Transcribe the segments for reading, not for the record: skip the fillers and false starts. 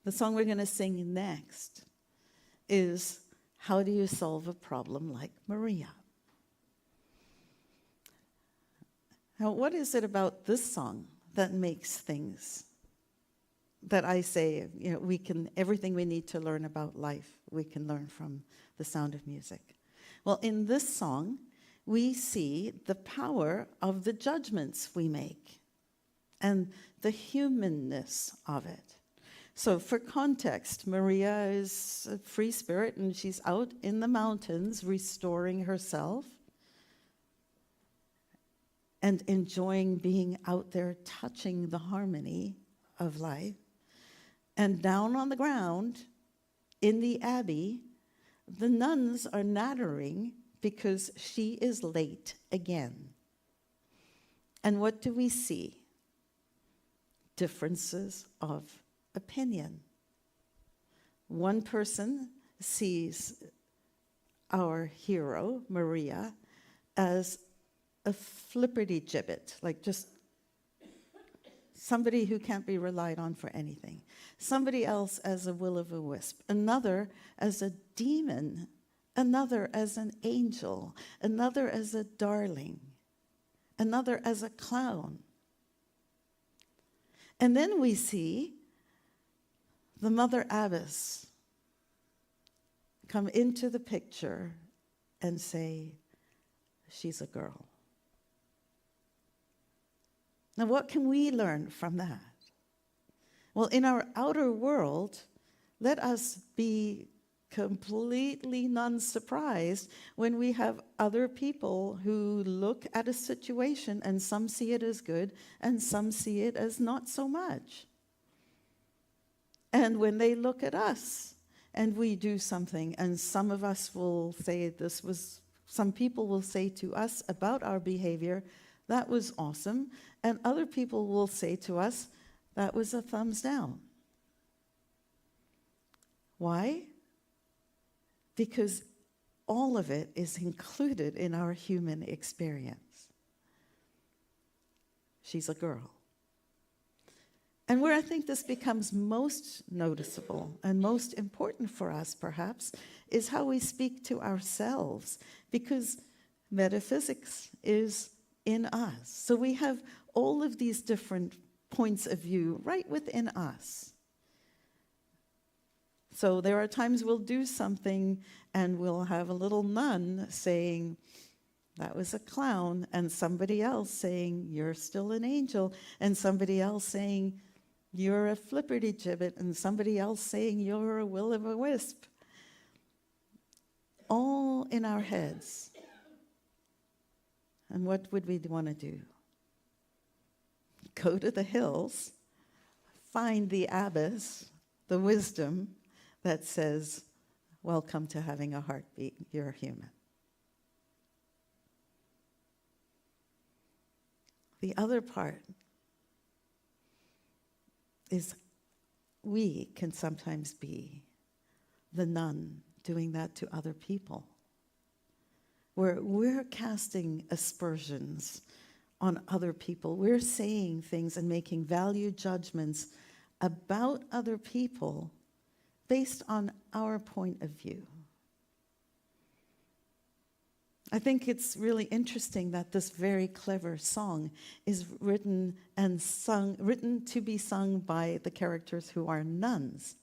The song we're going to sing next is How Do You Solve a Problem Like Maria? Now, what is it about this song that makes things that I say, everything we need to learn about life, we can learn from The Sound of Music? Well, in this song, we see the power of the judgments we make and the humanness of it. So for context, Maria is a free spirit and she's out in the mountains restoring herself and enjoying being out there touching the harmony of life. And down on the ground in the abbey, the nuns are nattering because she is late again. And what do we see? Differences of opinion. One person sees our hero, Maria, as a flipperty-gibbet, like just somebody who can't be relied on for anything. Somebody else as a will-o'-the-wisp. Another as a demon. Another as an angel. Another as a darling. Another as a clown. And then we see the Mother Abbess come into the picture and say, she's a girl. Now, what can we learn from that? Well, in our outer world, let us be completely non-surprised when we have other people who look at a situation and some see it as good and some see it as not so much. And when they look at us and we do something, and some of us will say some people will say to us about our behavior, that was awesome. And other people will say to us, that was a thumbs down. Why? Because all of it is included in our human experience. She's a girl. And where I think this becomes most noticeable and most important for us, perhaps, is how we speak to ourselves, because metaphysics is in us. So we have all of these different points of view right within us. So there are times we'll do something and we'll have a little nun saying, that was a clown, and somebody else saying, you're still an angel, and somebody else saying, you're a flipperty-gibbet, and somebody else saying, you're a will-o'-the-wisp. All in our heads. And what would we want to do? Go to the hills, find the abbess, the wisdom that says, welcome to having a heartbeat, you're human. The other part is we can sometimes be the nun doing that to other people, where we're casting aspersions on other people. We're saying things and making value judgments about other people based on our point of view. I think it's really interesting that this very clever song is written to be sung by the characters who are nuns.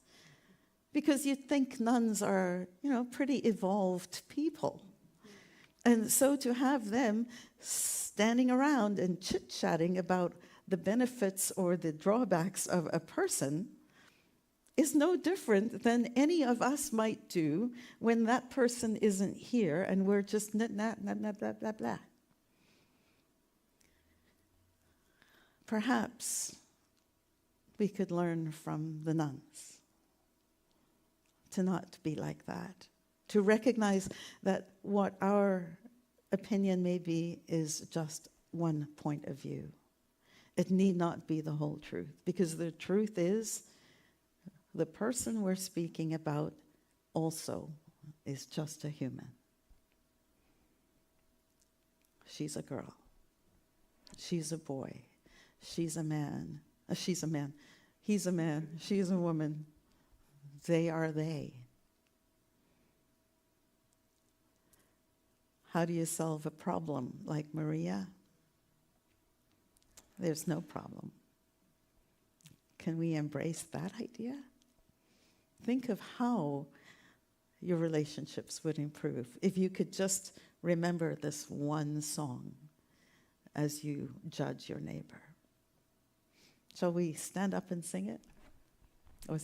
Because you'd think nuns are, pretty evolved people. And so to have them standing around and chit-chatting about the benefits or the drawbacks of a person is no different than any of us might do when that person isn't here and we're just blah, blah, blah. Perhaps we could learn from the nuns to not be like that, to recognize that what our opinion may be is just one point of view. It need not be the whole truth, because the truth is the person we're speaking about also is just a human. She's a girl. She's a boy. She's a man. She's a man. He's a man. She's a woman. They are they. How do you solve a problem like Maria? There's no problem. Can we embrace that idea? Think of how your relationships would improve if you could just remember this one song as you judge your neighbor. Shall we stand up and sing it? Or